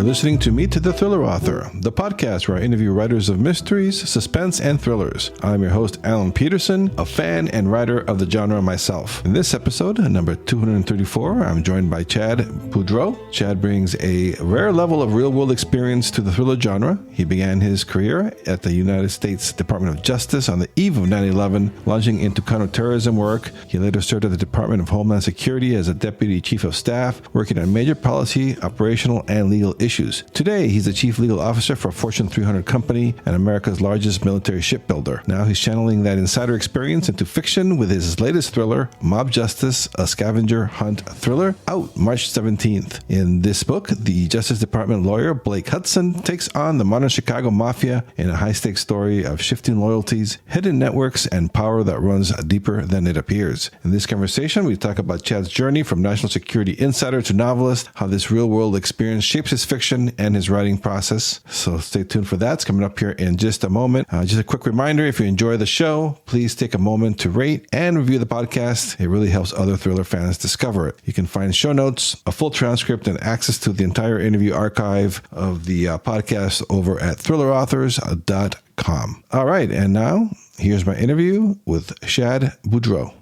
listening to Meet the Thriller Author, the podcast where I interview writers of mysteries, suspense, and thrillers. I'm your host, Alan Peterson, a fan and writer of the genre myself. In this episode, number 234, I'm joined by Chad Boudreaux. Chad brings a rare level of real-world experience to the thriller genre. He began his career at the United States Department of Justice on the eve of 9/11, launching into counterterrorism work. He later served at the Department of Homeland Security as a Deputy Chief of Staff, working on major policy, operational, and legal issues. Today, he's the Chief Legal Officer for a Fortune 300 company and America's largest military shipbuilder. Now he's channeling that insider experience into fiction with his latest thriller, Mob Justice, a scavenger hunt thriller, out March 17th. In this book, the Justice Department lawyer Blake Hudson takes on the modern Chicago Mafia in a high-stakes story of shifting loyalties, hidden networks, and power that runs deeper than it appears. In this conversation, we talk about Chad's journey from national security insider to novelist, how this real-world experience shapes his fiction and his writing process. So stay tuned for that. It's coming up here in just a moment. Just a quick reminder, if you enjoy the show, please take a moment to rate and review the podcast. It really helps other thriller fans discover it. You can find show notes, a full transcript, and access to the entire interview archive of the podcast over at thrillerauthors.com. All right, and now here's my interview with Chad Boudreaux.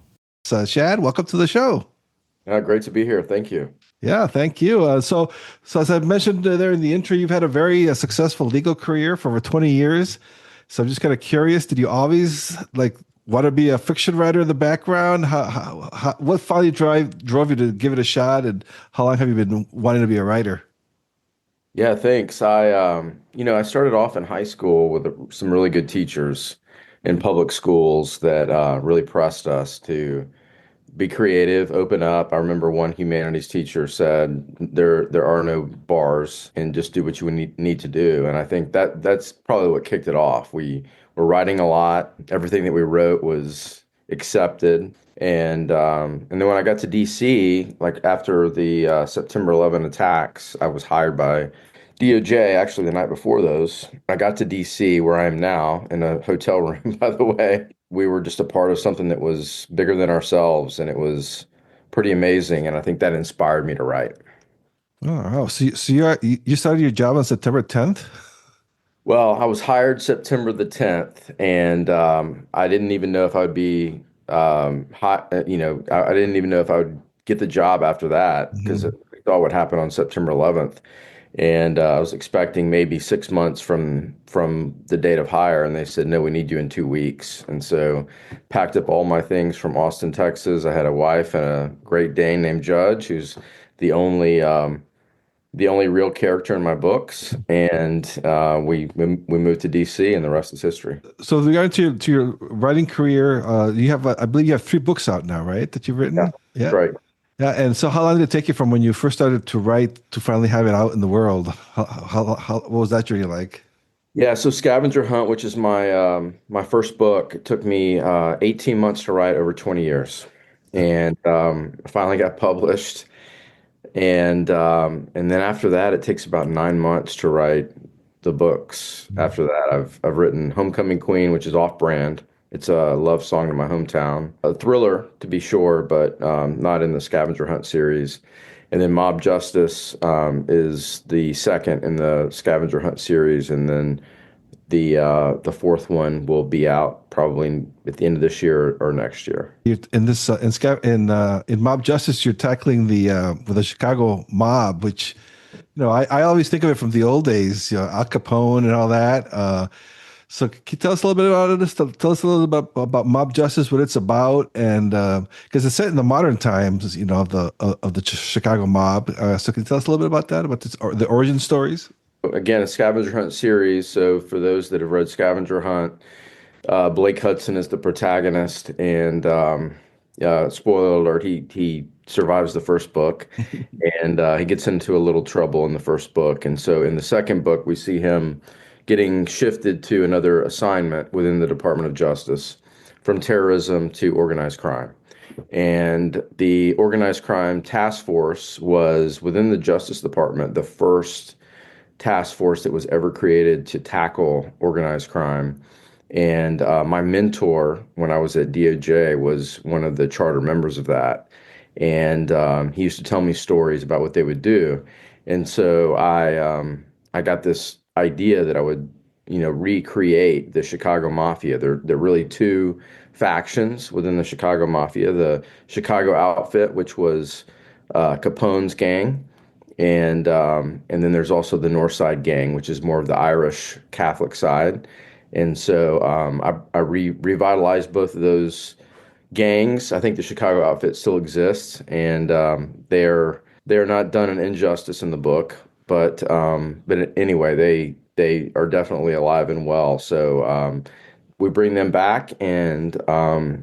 So, Chad, welcome to the show. Great to be here. Thank you. Yeah, thank you. So as I mentioned there in the intro, you've had a very successful legal career for over 20 years. So I'm just kind of curious, did you always want to be a fiction writer in the background? What finally drove you to give it a shot, and how long have you been wanting to be a writer? Yeah, thanks. I started off in high school with some really good teachers in public schools that really pressed us to be creative, open up. I remember one humanities teacher said, there are no bars, and just do what you need to do. And I think that's probably what kicked it off. We were writing a lot. Everything that we wrote was accepted. And then when I got to DC, after the September 11 attacks, I was hired by DOJ, actually the night before those. I got to DC, where I am now, in a hotel room, by the way. We were just a part of something that was bigger than ourselves, and it was pretty amazing. And I think that inspired me to write. Oh, so you started your job on September 10th? Well, I was hired September the 10th, and I didn't even know if I would be hot. I didn't even know if I would get the job after that, because I thought what happened on September 11th. And I was expecting maybe 6 months from the date of hire, and they said, no, we need you in 2 weeks. And so packed up all my things from Austin, Texas. I had a wife and a Great Dane named Judge, who's the only real character in my books. And we moved to DC, and the rest is history. So with regard to your writing career, you have, I believe you have 3 books out now, right, that you've written? Yeah, that's right. Yeah, and so how long did it take you from when you first started to write to finally have it out in the world? What was that journey like? Yeah, so Scavenger Hunt, which is my first book, it took me 18 months to write, over 20 years, and finally got published. And then after that, it takes about 9 months to write the books. After that, I've written Homecoming Queen, which is off-brand. It's a love song to my hometown, a thriller to be sure, but not in the Scavenger Hunt series. And then Mob Justice is the second in the Scavenger Hunt series, and then the fourth one will be out probably at the end of this year or next year. In Mob Justice, you're tackling the Chicago mob, which I always think of it from the old days, Al Capone and all that. So can you tell us a little bit about this? Tell us a little bit about Mob Justice, what it's about, and because it's set in the modern times, of the Chicago mob. So can you tell us a little bit about that, about the origin stories? Again, a Scavenger Hunt series. So for those that have read Scavenger Hunt, Blake Hudson is the protagonist, and spoiler alert, he survives the first book, and he gets into a little trouble in the first book. And so in the second book, we see him getting shifted to another assignment within the Department of Justice, from terrorism to organized crime. And the organized crime task force was within the Justice Department, the first task force that was ever created to tackle organized crime. And my mentor, when I was at DOJ, was one of the charter members of that. And he used to tell me stories about what they would do. And so I got this idea that I would, recreate the Chicago Mafia. There are really two factions within the Chicago Mafia: the Chicago Outfit, which was Capone's gang, and then there's also the North Side Gang, which is more of the Irish Catholic side. And so I revitalized both of those gangs. I think the Chicago outfit still exists, and they're not done an injustice in the book, but anyway, they are definitely alive and well. So we bring them back, and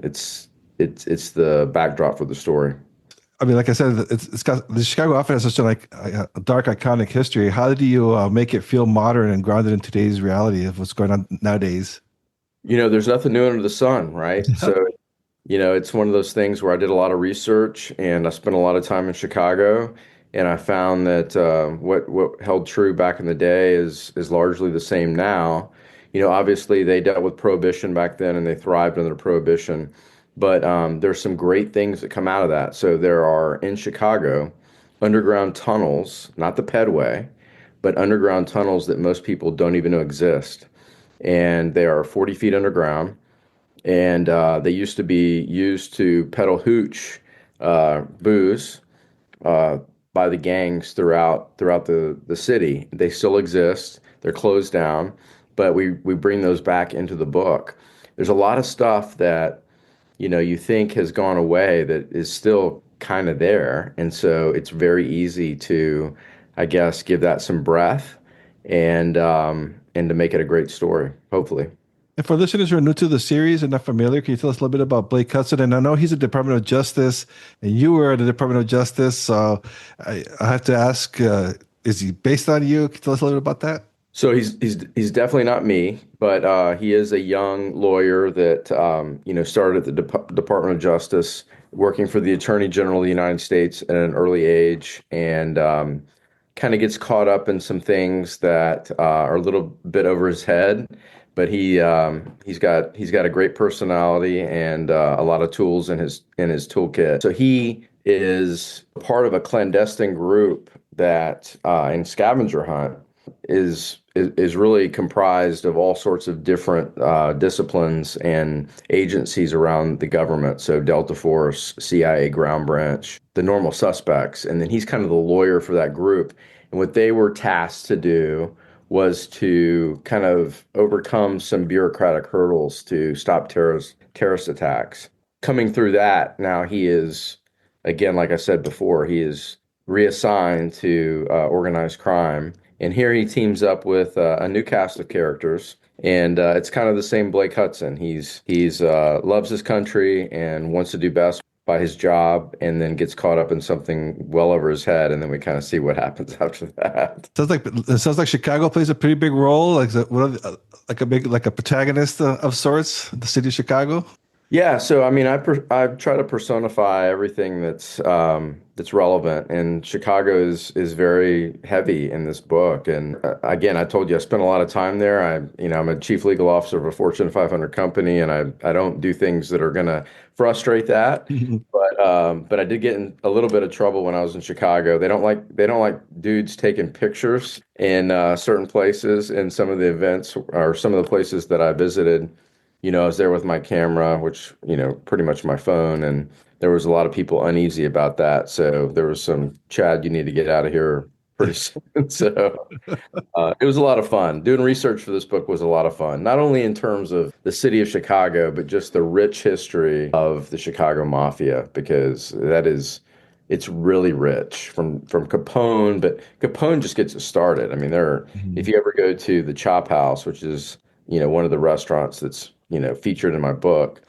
it's the backdrop for the story. I mean, like I said, it's got the Chicago outfit has such a dark, iconic history. How did you make it feel modern and grounded in today's reality of what's going on nowadays? There's nothing new under the sun, right? So it's one of those things where I did a lot of research and I spent a lot of time in Chicago, and I found that what held true back in the day is largely the same now. Obviously they dealt with prohibition back then and they thrived under prohibition, but there's some great things that come out of that. So there are in Chicago underground tunnels, not the pedway, but underground tunnels that most people don't even know exist, and they are 40 feet underground, and they used to be used to peddle hooch, booze, uh, by the gangs throughout the city. They still exist. They're closed down, but we bring those back into the book. There's a lot of stuff that you think has gone away that is still kind of there, and so it's very easy to, I guess, give that some breath and to make it a great story, hopefully. And for listeners who are new to the series and not familiar, can you tell us a little bit about Blake Hudson? And I know he's a Department of Justice, and you were at the Department of Justice. So I have to ask, is he based on you? Can you tell us a little bit about that? So he's definitely not me, but he is a young lawyer that started at the Department of Justice, working for the Attorney General of the United States at an early age, and kind of gets caught up in some things that are a little bit over his head. But he's got a great personality and a lot of tools in his toolkit. So he is part of a clandestine group that in scavenger hunt is really comprised of all sorts of different disciplines and agencies around the government. So Delta Force, CIA Ground Branch, the normal suspects. And then he's kind of the lawyer for that group. And what they were tasked to do was to kind of overcome some bureaucratic hurdles to stop terrorist attacks. Coming through that, now he is, again, like I said before, he is reassigned to organized crime. And here he teams up with a new cast of characters, and it's kind of the same Blake Hudson. He's loves his country and wants to do best by his job, and then gets caught up in something well over his head, and then we kind of see what happens after that. It sounds like Chicago plays a pretty big role, like a protagonist of sorts, the city of Chicago. Yeah, so I mean, I try to personify everything that's relevant, and Chicago is very heavy in this book. And again, I told you I spent a lot of time there. I'm a chief legal officer of a Fortune 500 company, and I don't do things that are gonna frustrate that. But I did get in a little bit of trouble when I was in Chicago. They don't like dudes taking pictures in certain places, and some of the events or some of the places that I visited. I was there with my camera, which, pretty much my phone, and there was a lot of people uneasy about that. So there was some, Chad, you need to get out of here pretty soon. So it was a lot of fun. Doing research for this book was a lot of fun, not only in terms of the city of Chicago, but just the rich history of the Chicago Mafia, because it's really rich from Capone, but Capone just gets it started. I mean, if you ever go to the Chop House, which is, one of the restaurants that's, featured in my book,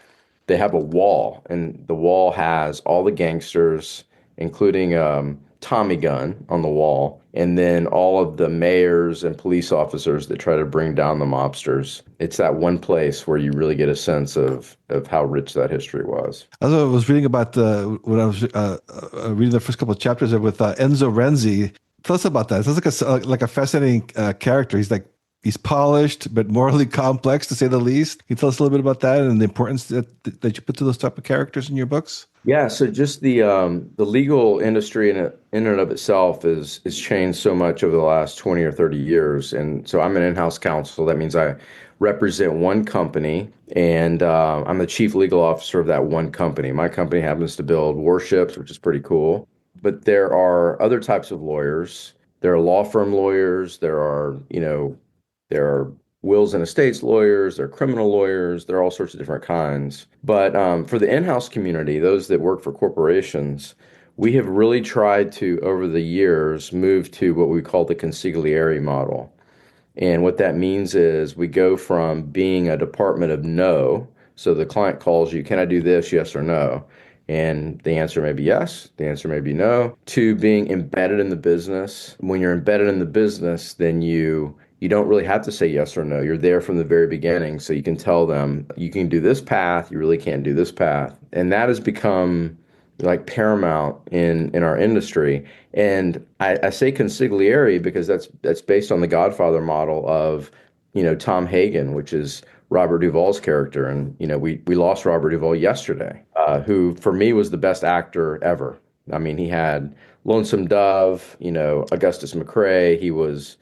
they have a wall, and the wall has all the gangsters, including Tommy gun on the wall, and then all of the mayors and police officers that try to bring down the mobsters. It's that one place where you really get a sense of how rich that history was. As I was reading about when I was reading the first couple of chapters with Enzo Renzi. Tell us about that. It sounds like a fascinating character. He's like he's polished but morally complex, to say the least. Can you tell us a little bit about that and the importance that you put to those type of characters in your books? Yeah, so just the legal industry in and of itself is changed so much over the last 20 or 30 years. And so I'm an in-house counsel. That means I represent one company, and I'm the chief legal officer of that one company. My company happens to build warships, which is pretty cool. But there are other types of lawyers. There are law firm lawyers. There are wills and estates lawyers, there are criminal lawyers, there are all sorts of different kinds. But for the in-house community, those that work for corporations, we have really tried to, over the years, move to what we call the consigliere model. And what that means is we go from being a department of no, so the client calls you, can I do this, yes or no? And the answer may be yes, the answer may be no, to being embedded in the business. When you're embedded in the business, then you don't really have to say yes or no. You're there from the very beginning, so you can tell them you can do this path, you really can't do this path. And that has become like paramount in our industry. And I say consigliere because that's based on the Godfather model of, Tom Hagen, which is Robert Duvall's character. And, we lost Robert Duvall yesterday, who for me was the best actor ever. I mean, he had Lonesome Dove, Augustus McCrae. He was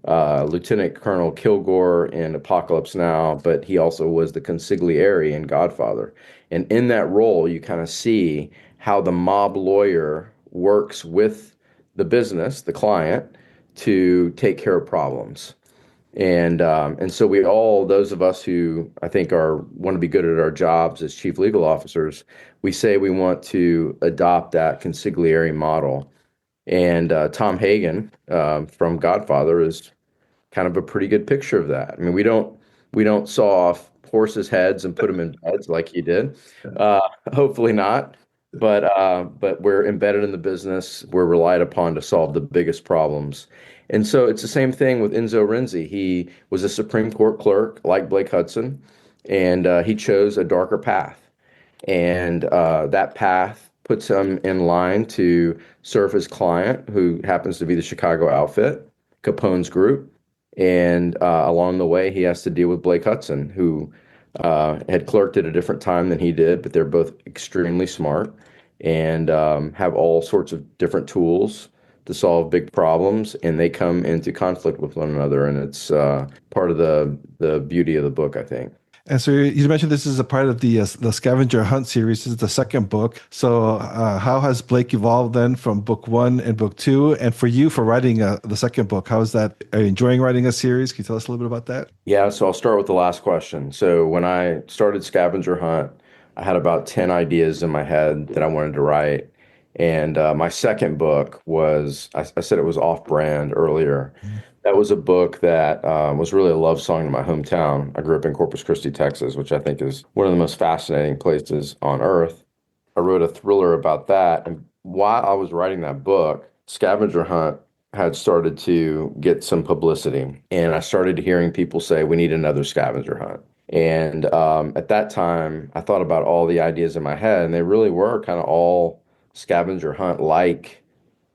Lieutenant Colonel Kilgore in Apocalypse Now, but he also was the consigliere in Godfather. And in that role, you kind of see how the mob lawyer works with the business, the client, to take care of problems. And so those of us who I think want to be good at our jobs as chief legal officers, we say we want to adopt that consigliere model. And Tom Hagen from Godfather is kind of a pretty good picture of that. I mean, we don't saw off horses' heads and put them in beds like he did. Hopefully not. But we're embedded in the business. We're relied upon to solve the biggest problems. And so it's the same thing with Enzo Renzi. He was a Supreme Court clerk like Blake Hudson, and he chose a darker path. And that path puts him in line to serve his client, who happens to be the Chicago outfit, Capone's group. And along the way, he has to deal with Blake Hudson, who had clerked at a different time than he did, but they're both extremely smart and have all sorts of different tools to solve big problems, and they come into conflict with one another. And it's part of the beauty of the book, I think. And so you mentioned this is a part of the Scavenger Hunt series. This is the second book. So how has Blake evolved then from book one and book two? And for you, for writing the second book, how is that? Are you enjoying writing a series? Can you tell us a little bit about that? Yeah, so I'll start with the last question. So when I started Scavenger Hunt, I had about 10 ideas in my head that I wanted to write. And my second book was, I said it was off-brand earlier. That was a book that was really a love song to my hometown. I grew up in Corpus Christi, Texas, which I think is one of the most fascinating places on earth. I wrote a thriller about that. And while I was writing that book, Scavenger Hunt had started to get some publicity. And I started hearing people say, we need another Scavenger Hunt. And at that time, I thought about all the ideas in my head, and they really were kind of all Scavenger Hunt-like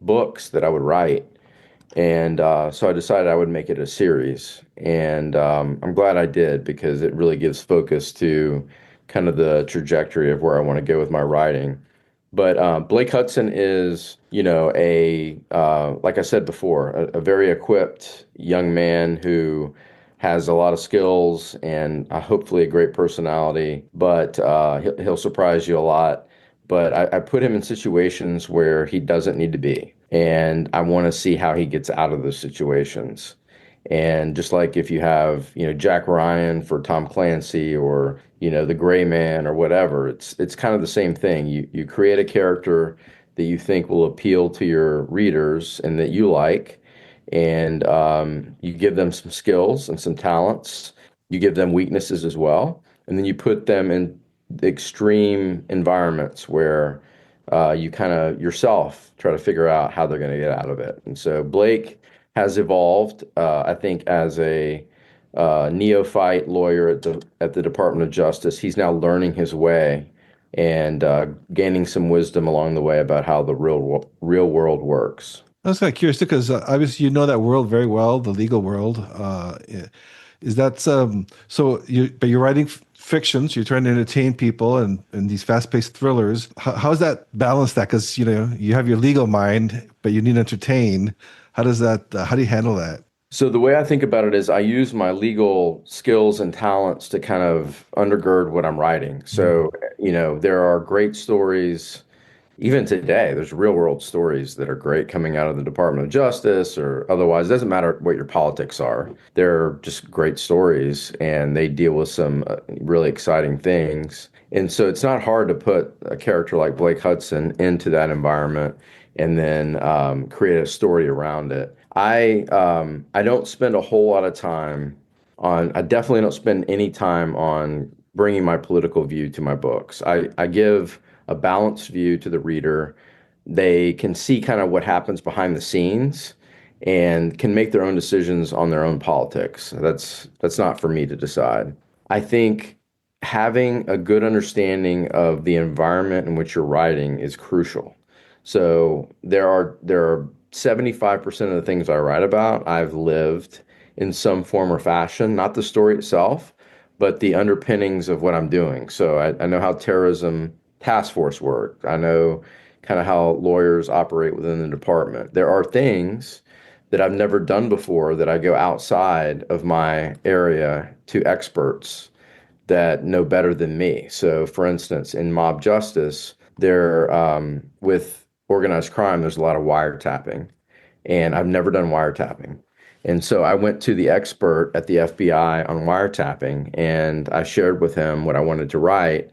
books that I would write. And so I decided I would make it a series. And I'm glad I did, because it really gives focus to kind of the trajectory of where I want to go with my writing. But Blake Hudson is, like I said before, a very equipped young man who has a lot of skills and hopefully a great personality, but he'll surprise you a lot. But I put him in situations where he doesn't need to be. And I want to see how he gets out of those situations. And just like if you have, Jack Ryan for Tom Clancy, or, the Gray Man or whatever, it's kind of the same thing. You create a character that you think will appeal to your readers and that you like, and you give them some skills and some talents. You give them weaknesses as well. And then you put them in extreme environments where you kind of yourself try to figure out how they're going to get out of it. And so Blake has evolved, I think, as a neophyte lawyer at the Department of Justice. He's now learning his way and gaining some wisdom along the way about how the real world works. I was kind of curious too, because obviously you know that world very well, the legal world. Is that so? But you're writing fictions. You're trying to entertain people, and these fast-paced thrillers. How's that balance? That because you have your legal mind, but you need to entertain. How does that? How do you handle that? So the way I think about it is I use my legal skills and talents to kind of undergird what I'm writing. So, there are great stories. Even today, there's real world stories that are great coming out of the Department of Justice or otherwise. It doesn't matter what your politics are. They're just great stories and they deal with some really exciting things. And so it's not hard to put a character like Blake Hudson into that environment and then create a story around it. I don't spend a whole lot of time I definitely don't spend any time on bringing my political view to my books. I give a balanced view to the reader. They can see kind of what happens behind the scenes and can make their own decisions on their own politics. That's not for me to decide. I think having a good understanding of the environment in which you're writing is crucial. So there are 75% of the things I write about, I've lived in some form or fashion, not the story itself, but the underpinnings of what I'm doing. So I know how terrorism task force work. I know kind of how lawyers operate within the department. There are things that I've never done before that I go outside of my area to experts that know better than me. So, for instance, in mob justice, with organized crime, there's a lot of wiretapping, and I've never done wiretapping. And so I went to the expert at the FBI on wiretapping, and I shared with him what I wanted to write.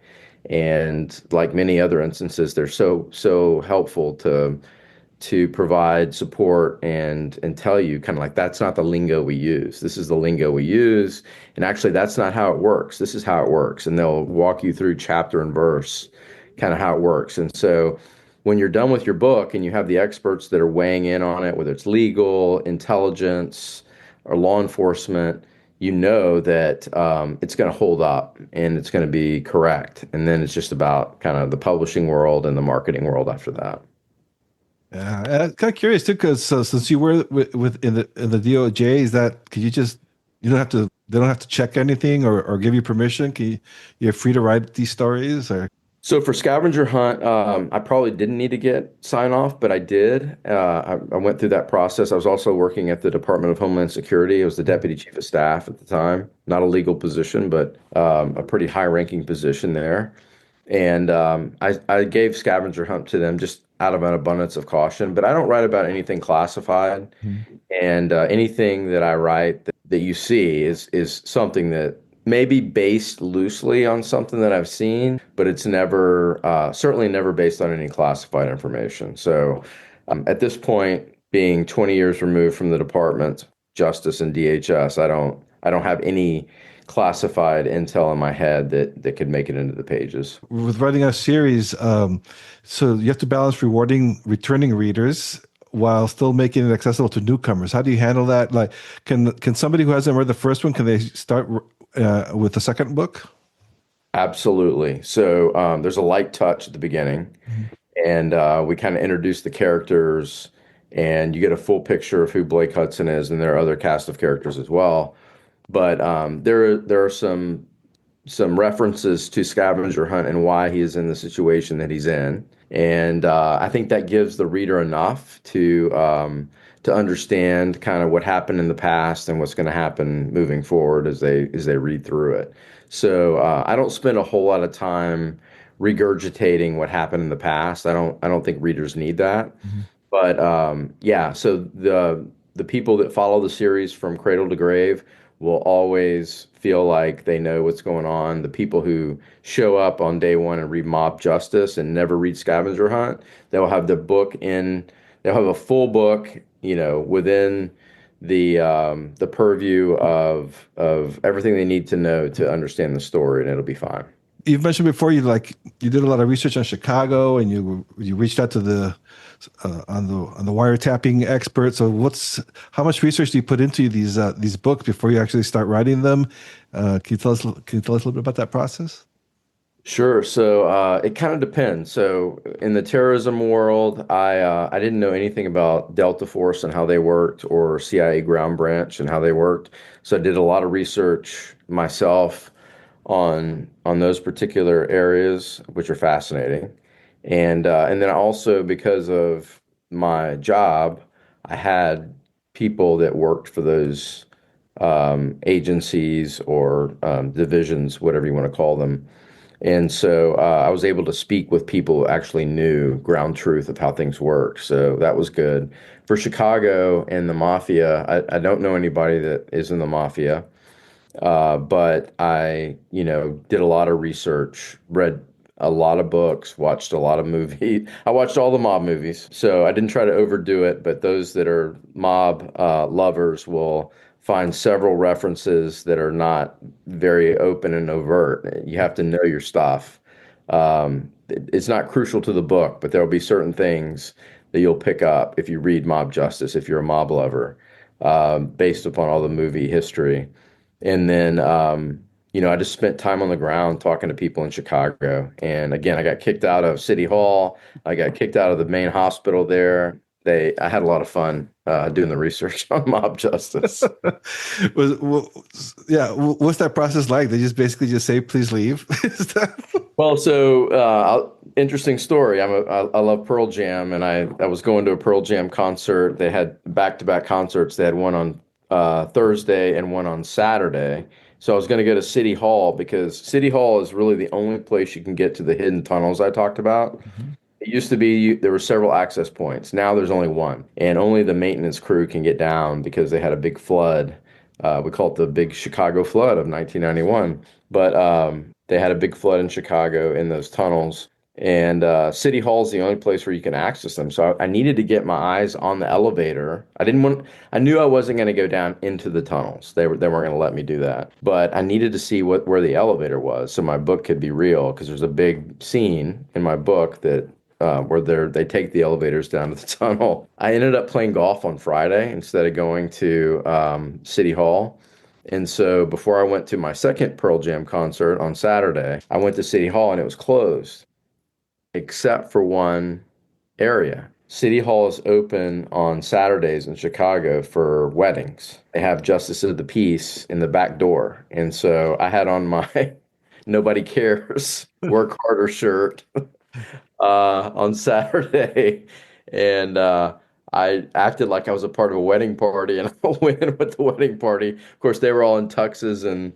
And like many other instances, they're so helpful to provide support and tell you kind of like that's not the lingo we use. This is the lingo we use. And actually that's not how it works. This is how it works. And they'll walk you through chapter and verse, kind of how it works. And so when you're done with your book and you have the experts that are weighing in on it, whether it's legal, intelligence, or law enforcement, you know that it's going to hold up and it's going to be correct. And then it's just about kind of the publishing world and the marketing world after that. Yeah, I'm kind of curious too, because since you were in the DOJ, is that could you just you don't have to they don't have to check anything or give you permission? You're free to write these stories or? So for Scavenger Hunt, I probably didn't need to get sign off, but I did. I went through that process. I was also working at the Department of Homeland Security. I was the deputy chief of staff at the time, not a legal position, but a pretty high ranking position there. And I gave Scavenger Hunt to them just out of an abundance of caution. But I don't write about anything classified, and anything that I write that you see is something that may be based loosely on something that I've seen, but it's never certainly never based on any classified information. So at this point, being 20 years removed from the Department, Justice and DHS, I don't have any classified intel in my head that could make it into the pages. With writing a series, so you have to balance rewarding returning readers while still making it accessible to newcomers. How do you handle that? Like, can somebody who hasn't read the first one, can they start with the second book? Absolutely. So there's a light touch at the beginning, and we kind of introduce the characters, and you get a full picture of who Blake Hudson is, and there are other cast of characters as well. But there are some references to Scavenger Hunt and why he is in the situation that he's in, and I think that gives the reader enough to understand kind of what happened in the past and what's going to happen moving forward as they read through it. So I don't spend a whole lot of time regurgitating what happened in the past. I don't think readers need that. But yeah, so the people that follow the series from cradle to grave will always feel like they know what's going on. The people who show up on day one and read Mob Justice and never read Scavenger Hunt, they'll have they'll have a full book, within the purview of everything they need to know to understand the story, and it'll be fine. You've mentioned before you did a lot of research on Chicago, and you reached out to the on the wiretapping experts. So how much research do you put into these books before you actually start writing them? Can you tell us a little bit about that process? Sure. So it kind of depends. So in the terrorism world, I didn't know anything about Delta Force and how they worked, or CIA Ground Branch and how they worked. So I did a lot of research myself on those particular areas, which are fascinating. And then also, because of my job, I had people that worked for those agencies or divisions, whatever you want to call them. And so I was able to speak with people who actually knew ground truth of how things work. So that was good. For Chicago and the mafia, I don't know anybody that is in the mafia. But I, did a lot of research, read a lot of books, watched a lot of movies. I watched all the mob movies, so I didn't try to overdo it. But those that are mob lovers will find several references that are not very open and overt. You have to know your stuff. It's not crucial to the book, but there will be certain things that you'll pick up if you read Mob Justice, if you're a mob lover, based upon all the movie history. And then, I just spent time on the ground talking to people in Chicago. And again, I got kicked out of City Hall. I got kicked out of the main hospital there. I had a lot of fun doing the research on mob justice. Yeah, what's that process like? They just basically just say, "Please leave." Is that- Well, so interesting story. I love Pearl Jam, and I was going to a Pearl Jam concert. They had back-to-back concerts. They had one on Thursday and one on Saturday. So I was going to go to City Hall because City Hall is really the only place you can get to the hidden tunnels I talked about. Mhm. It used to be there were several access points. Now there's only one, and only the maintenance crew can get down because they had a big flood. We call it the Big Chicago Flood of 1991. But they had a big flood in Chicago in those tunnels, and City Hall is the only place where you can access them. So I needed to get my eyes on the elevator. I didn't want. I knew I wasn't going to go down into the tunnels. They weren't going to let me do that. But I needed to see where the elevator was, so my book could be real. Because there's a big scene in my book that where they take the elevators down to the tunnel. I ended up playing golf on Friday instead of going to City Hall. And so before I went to my second Pearl Jam concert on Saturday, I went to City Hall and it was closed except for one area. City Hall is open on Saturdays in Chicago for weddings. They have Justice of the Peace in the back door. And so I had on my Nobody Cares, Work Harder shirt on Saturday, and I acted like I was a part of a wedding party, and I went in with the wedding party. Of course, they were all in tuxes and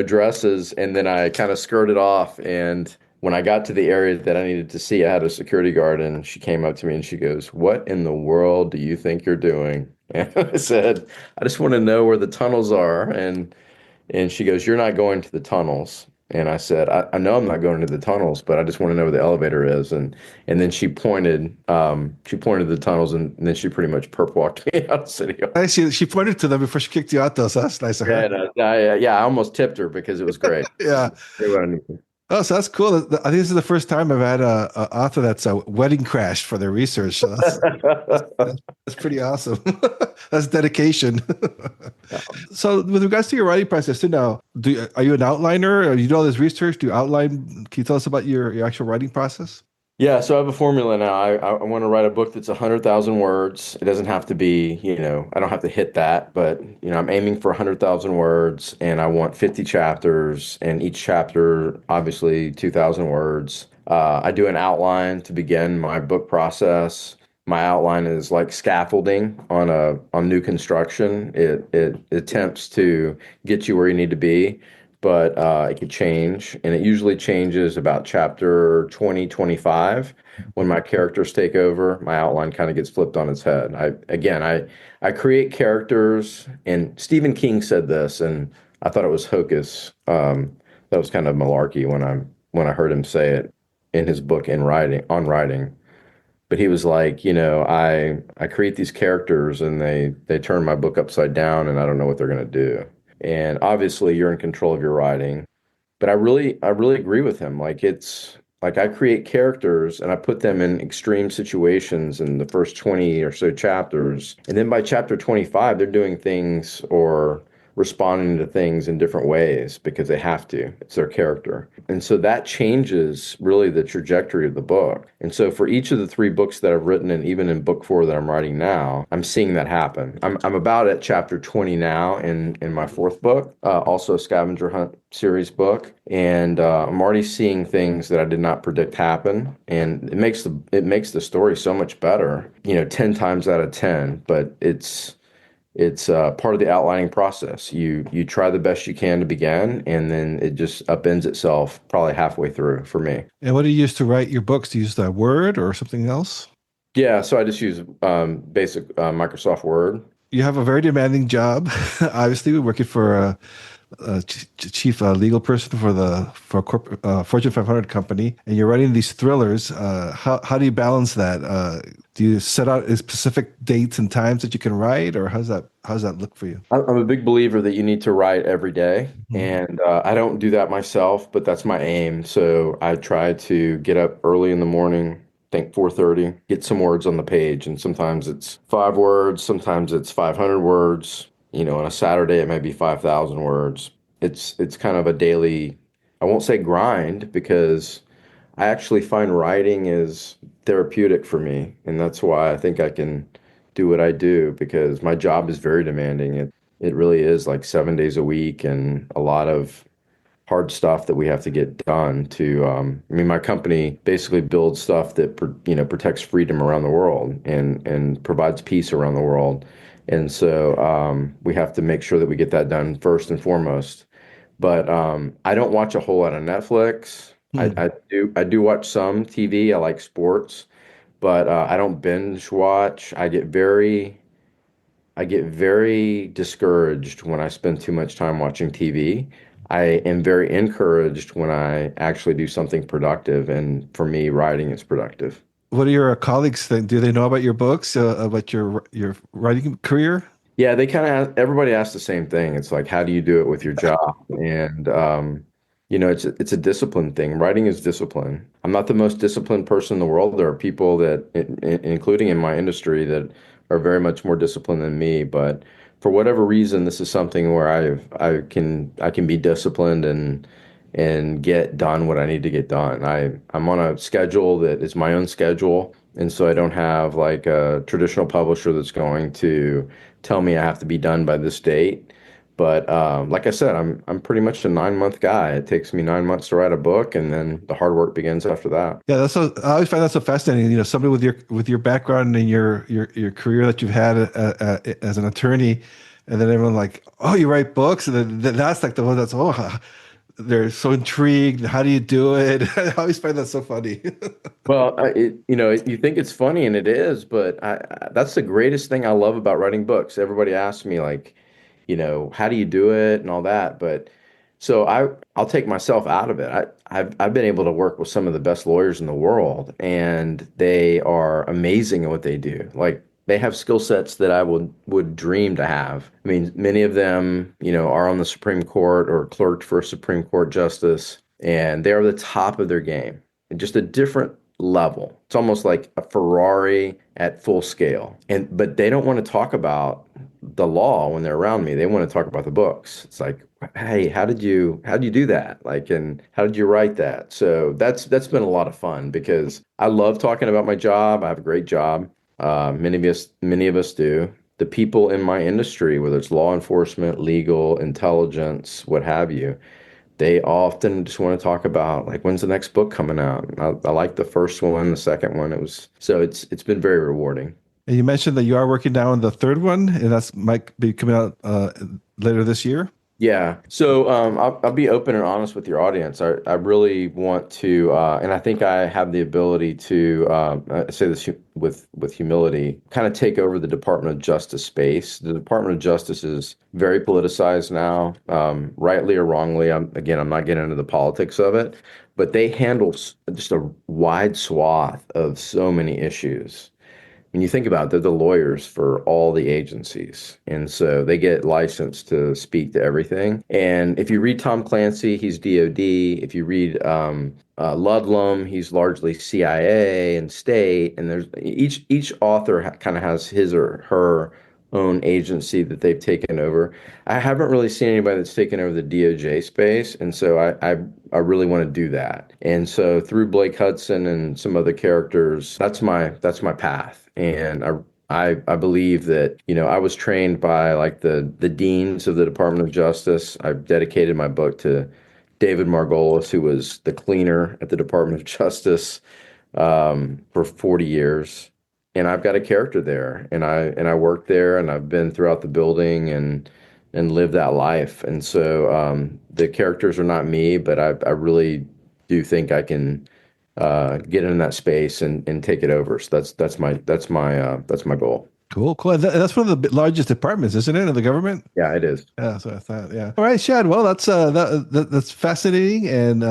dresses, and then I kind of skirted off. And when I got to the area that I needed to see, I had a security guard, and she came up to me and she goes, "What in the world do you think you're doing?" And I said, "I just want to know where the tunnels are." And she goes, "You're not going to the tunnels." And I said, I know I'm not going to the tunnels, but I just want to know where the elevator is. And then she pointed to the tunnels, and then she pretty much perp walked me out of City Hall. She pointed to them before she kicked you out, though. So that's nice of Yeah, her. and, I almost tipped her because it was great. Yeah. They were on- Oh, so that's cool. I think this is the first time I've had a author that's a wedding crashed for their research. So that's pretty awesome. That's dedication. So, with regards to your writing process, so now, are you an outliner? Or you do all this research? Do you outline? Can you tell us about your actual writing process? Yeah, so I have a formula now. I want to write a book that's 100,000 words. It doesn't have to be, I don't have to hit that, but I'm aiming for 100,000 words, and I want 50 chapters, and each chapter, obviously, 2,000 words. I do an outline to begin my book process. My outline is like scaffolding on new construction. It attempts to get you where you need to be, but it could change, and it usually changes about chapter 20, 25. When my characters take over, my outline kind of gets flipped on its head. I create characters, and Stephen King said this, and I thought it was hocus. That was kind of malarkey when I heard him say it in his book in writing on writing. But he was like, I create these characters, and they turn my book upside down, and I don't know what they're going to do. And obviously you're in control of your writing, but I really agree with him. Like, it's like I create characters and I put them in extreme situations in the first 20 or so chapters, and then by chapter 25 they're doing things or responding to things in different ways because they have to. It's their character. And so that changes really the trajectory of the book. And so for each of the three books that I've written, and even in book four that I'm writing now, I'm seeing that happen. I'm about at chapter 20 now in my fourth book, also a scavenger hunt series book. And I'm already seeing things that I did not predict happen. And it makes the story so much better, 10 times out of 10, but it's part of the outlining process. You try the best you can to begin, and then it just upends itself probably halfway through for me. And what do you use to write your books? Do you use the Word or something else? Yeah, so I just use basic Microsoft Word. You have a very demanding job. Obviously, we're working for chief legal person for a corporate Fortune 500 company, and you're writing these thrillers. How do you balance that? Do you set out specific dates and times that you can write, or how's that look for you? I'm a big believer that you need to write every day, Mhm. and I don't do that myself, but that's my aim. So I try to get up early in the morning, think 4:30, get some words on the page, and sometimes it's 5 words, sometimes it's 500 words. On a Saturday it might be 5,000 words. It's kind of a daily, I won't say grind because I actually find writing is therapeutic for me, and that's why I think I can do what I do because my job is very demanding. It really is like 7 days a week and a lot of hard stuff that we have to get done to I mean my company basically builds stuff that protects freedom around the world and provides peace around the world. And so we have to make sure that we get that done first and foremost. But I don't watch a whole lot of Netflix. I, Hmm. I do watch some TV. I like sports, but I don't binge watch. I get very discouraged when I spend too much time watching TV. I am very encouraged when I actually do something productive, and for me, writing is productive. What do your colleagues think? Do they know about your books, about your writing career? Yeah, they kind of everybody asks the same thing. It's like, how do you do it with your job? And it's a discipline thing. Writing is discipline. I'm not the most disciplined person in the world. There are people that, including in my industry, that are very much more disciplined than me. But for whatever reason, this is something where I can be disciplined and get done what I need to get done. I'm on a schedule that is my own schedule. And so I don't have like a traditional publisher that's going to tell me I have to be done by this date. But like I said, I'm pretty much a 9 month guy. It takes me 9 months to write a book, and then the hard work begins after that. Yeah, I always find that so fascinating. Somebody with your background and your career that you've had as an attorney, and then everyone like, oh, you write books, and then that's like the one that's they're so intrigued. How do you do it? I always find that so funny. Well, you think it's funny, and it is, but that's the greatest thing I love about writing books. Everybody asks me like, how do you do it and all that, but so I'll take myself out of it. I've been able to work with some of the best lawyers in the world, and they are amazing at what they do. Like they have skill sets that I would dream to have. I mean, many of them, are on the Supreme Court or clerked for a Supreme Court justice, and they are the top of their game. Just a different level. It's almost like a Ferrari at full scale. But they don't want to talk about the law when they're around me. They want to talk about the books. It's like, hey, how did you do that? Like, and how did you write that? So that's been a lot of fun because I love talking about my job. I have a great job. Many of us do. The people in my industry, whether it's law enforcement, legal, intelligence, what have you, they often just want to talk about like when's the next book coming out. I like the first one, the second one. It's been very rewarding. And you mentioned that you are working now on the third one, and that's might be coming out later this year. Yeah. So I'll be open and honest with your audience. I really want to, and I think I have the ability to I say this with humility, kind of take over the Department of Justice space. The Department of Justice is very politicized now, rightly or wrongly. I'm not getting into the politics of it, but they handle just a wide swath of so many issues. When you think about it, they're the lawyers for all the agencies. And so they get licensed to speak to everything. And if you read Tom Clancy, he's DOD. If you read Ludlum, he's largely CIA and state. And there's each author kind of has his or her own agency that they've taken over. I haven't really seen anybody that's taken over the DOJ space, and so I really want to do that. And so through Blake Hudson and some other characters, that's my path. And I believe that, I was trained by like the deans of the Department of Justice. I've dedicated my book to David Margolis, who was the cleaner at the Department of Justice for 40 years. And I've got a character there, and I worked there, and I've been throughout the building and lived that life. And so the characters are not me, but I really do think I can get in that space and take it over. So that's my goal. Cool. And that's one of the largest departments, isn't it, in the government? Yeah, it is. Yeah, so I thought, yeah. All right, Shad. Well, that's fascinating. And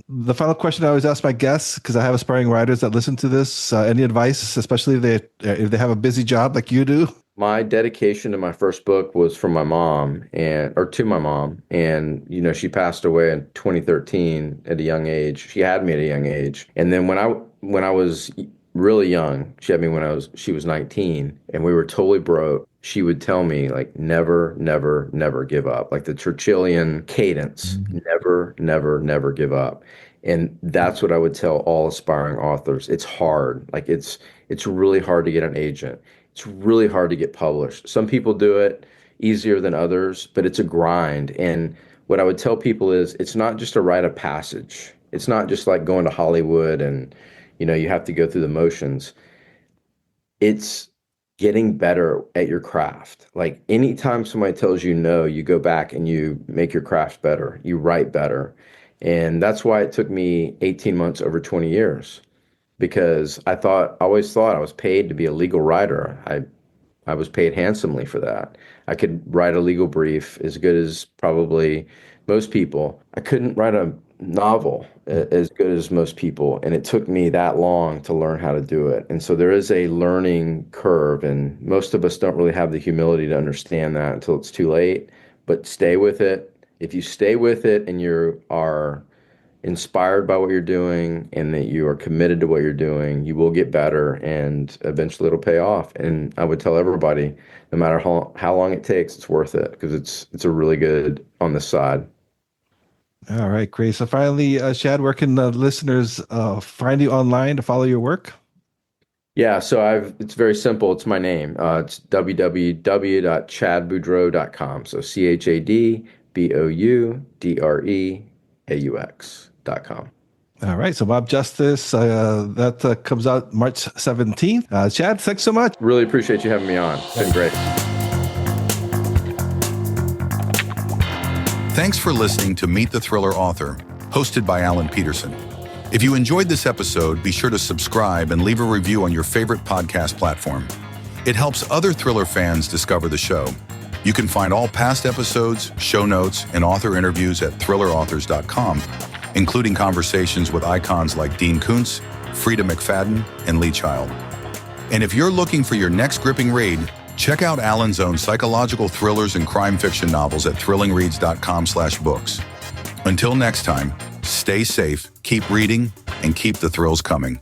the final question I always ask my guests, because I have aspiring writers that listen to this, any advice, especially if they have a busy job like you do? My dedication to my first book was from my mom to my mom. And, she passed away in 2013 at a young age. She had me at a young age. And then when I was really young, she had me when she was 19, and we were totally broke. She would tell me, like, never, never, never give up. Like the Churchillian cadence, never, never, never give up. And that's what I would tell all aspiring authors. It's hard. Like it's really hard to get an agent. It's really hard to get published. Some people do it easier than others, but it's a grind. And what I would tell people is it's not just a rite of passage. It's not just like going to Hollywood and, you have to go through the motions. It's getting better at your craft. Like anytime somebody tells you no, you go back and you make your craft better. You write better. And that's why it took me 18 months over 20 years. Because I always thought I was paid to be a legal writer. I was paid handsomely for that. I could write a legal brief as good as probably most people. I couldn't write a novel as good as most people, and it took me that long to learn how to do it. And so there is a learning curve, and most of us don't really have the humility to understand that until it's too late. But stay with it. If you stay with it and you are inspired by what you're doing and that you are committed to what you're doing, you will get better, and eventually it'll pay off. And I would tell everybody, no matter how long it takes, it's worth it, because it's a really good on the side. All right, great. So finally, Shad, where can the listeners find you online to follow your work? Yeah, so it's very simple. It's my name. It's www.chadboudreaux.com. So ChadBoudreaux.com. All right, so Mob Justice, that comes out March 17th. Chad, thanks so much. Really appreciate you having me on. It's been great. Thanks for listening to Meet the Thriller Author, hosted by Alan Peterson. If you enjoyed this episode, be sure to subscribe and leave a review on your favorite podcast platform. It helps other thriller fans discover the show. You can find all past episodes, show notes, and author interviews at thrillerauthors.com, including conversations with icons like Dean Koontz, Frida McFadden, and Lee Child. And if you're looking for your next gripping read, check out Alan's own psychological thrillers and crime fiction novels at thrillingreads.com/books. Until next time, stay safe, keep reading, and keep the thrills coming.